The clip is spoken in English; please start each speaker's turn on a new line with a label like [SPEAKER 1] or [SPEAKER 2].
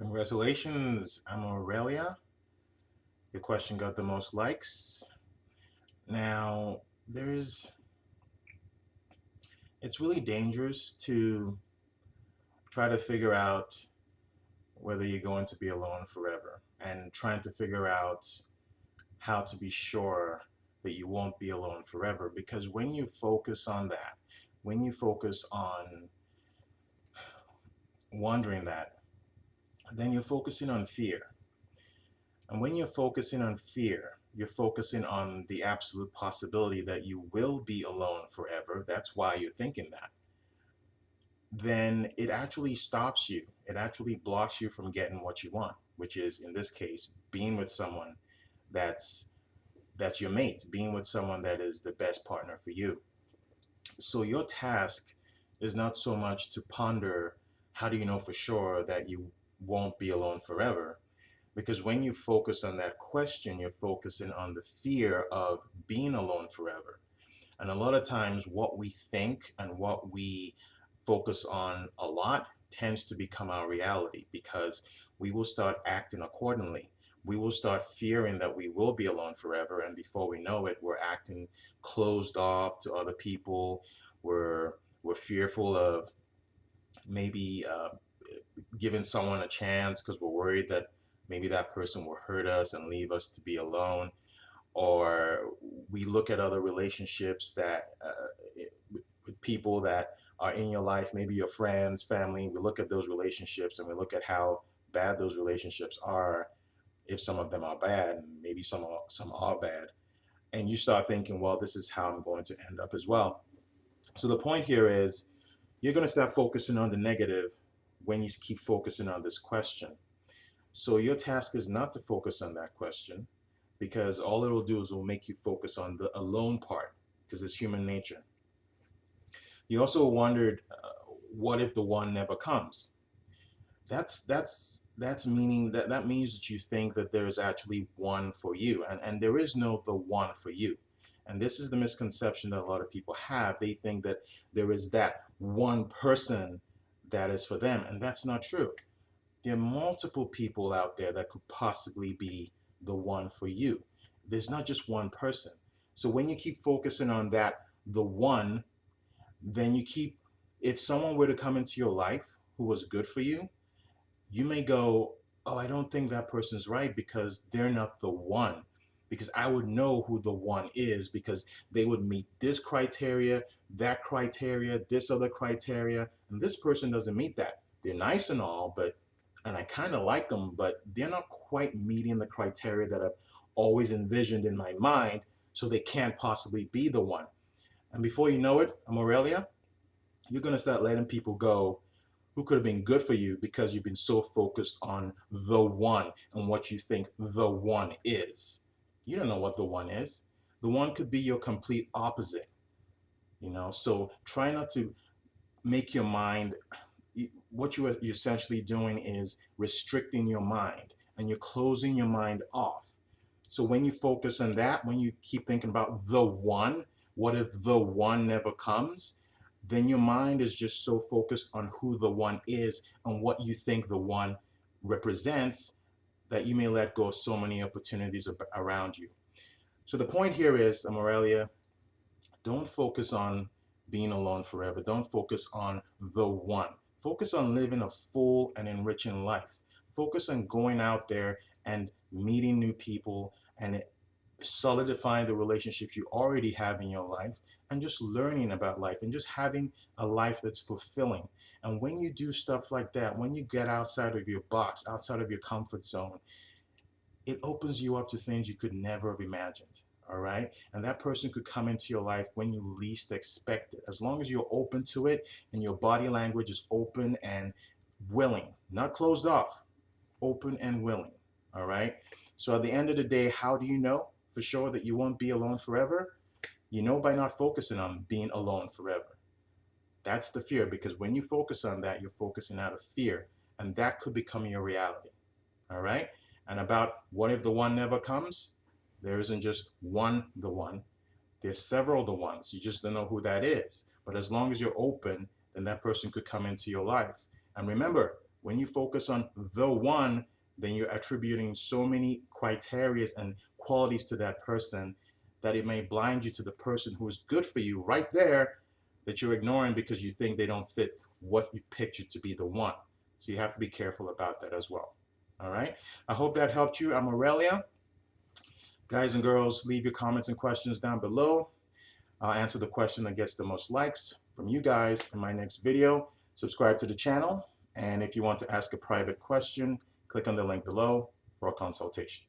[SPEAKER 1] Congratulations, Amorelia. Your question got the most likes. Now, there's it's really dangerous to try to figure out whether you're going to be alone forever and trying to figure out how to be sure that you won't be alone forever, because when you focus on that, when you focus on wondering that, then you're focusing on fear. And when you're focusing on fear, you're focusing on the absolute possibility that you will be alone forever. That's why you're thinking that. Then it actually stops you. It actually blocks you from getting what you want, which is, in this case, being with someone that's that's your mate, being with someone that is the best partner for you. So your task is not so much to ponder how do you know for sure that you won't be alone forever, because when you focus on that question, you're focusing on the fear of being alone forever. And a lot of times, what we think and what we focus on a lot tends to become our reality, because we will start acting accordingly. We will start fearing that we will be alone forever. And before we know it, we're acting closed off to other people. We're fearful of maybe giving someone a chance because we're worried that maybe that person will hurt us and leave us to be alone. Or we look at other relationships that with people that are in your life, maybe your friends, family. We look at those relationships and we look at how bad those relationships are. If some of them are bad, maybe some are bad, and you start thinking, well, this is how I'm going to end up as well. So the point here is you're going to start focusing on the negative when you keep focusing on this question. So your task is not to focus on that question, because all it will do is will make you focus on the alone part, because it's human nature. You also wondered, what if the one never comes? That's meaning that means that you think that there is actually one for you, and there is no the one for you. And this is the misconception that a lot of people have. They think that there is that one person that is for them, and that's not true. There are multiple people out there that could possibly be the one for you. There's not just one person. So when you keep focusing on that, the one, then you keep, if someone were to come into your life who was good for you, you may go, oh, I don't think that person's right because they're not the one. Because I would know who the one is because they would meet this criteria, that criteria, this other criteria, and this person doesn't meet that. They're nice and all, but and I kind of like them, but they're not quite meeting the criteria that I've always envisioned in my mind, so they can't possibly be the one. And before you know it, Amorelia, you're going to start letting people go who could have been good for you because you've been so focused on the one and what you think the one is. You don't know what the one is. The one could be your complete opposite, So try not to make your mind, what you're essentially doing is restricting your mind and you're closing your mind off. So when you focus on that, when you keep thinking about the one, what if the one never comes? Then your mind is just so focused on who the one is and what you think the one represents that you may let go of so many opportunities around you. So the point here is, Amorelia, don't focus on being alone forever. Don't focus on the one. Focus on living a full and enriching life. Focus on going out there and meeting new people and solidifying the relationships you already have in your life, and just learning about life and just having a life that's fulfilling. And when you do stuff like that, when you get outside of your box, outside of your comfort zone, it opens you up to things you could never have imagined. All right. And that person could come into your life when you least expect it. As long as you're open to it and your body language is open and willing, not closed off, open and willing. All right. So at the end of the day, how do you know for sure that you won't be alone forever? You know by not focusing on being alone forever. That's the fear, because when you focus on that, you're focusing out of fear, and that could become your reality. All right. And about what if the one never comes? There isn't just one the one. There's several the ones. You just don't know who that is. But as long as you're open, then that person could come into your life. And remember, When you focus on the one, then you're attributing so many criteria and qualities to that person that it may blind you to the person who is good for you right there, that you're ignoring because you think they don't fit what you pictured to be the one. So you have to be careful about that as well. All right. I hope that helped you. I'm Aurelia. Guys and girls, leave your comments and questions down below. I'll answer the question that gets the most likes from you guys in my next video. Subscribe to the channel. And if you want to ask a private question, click on the link below for a consultation.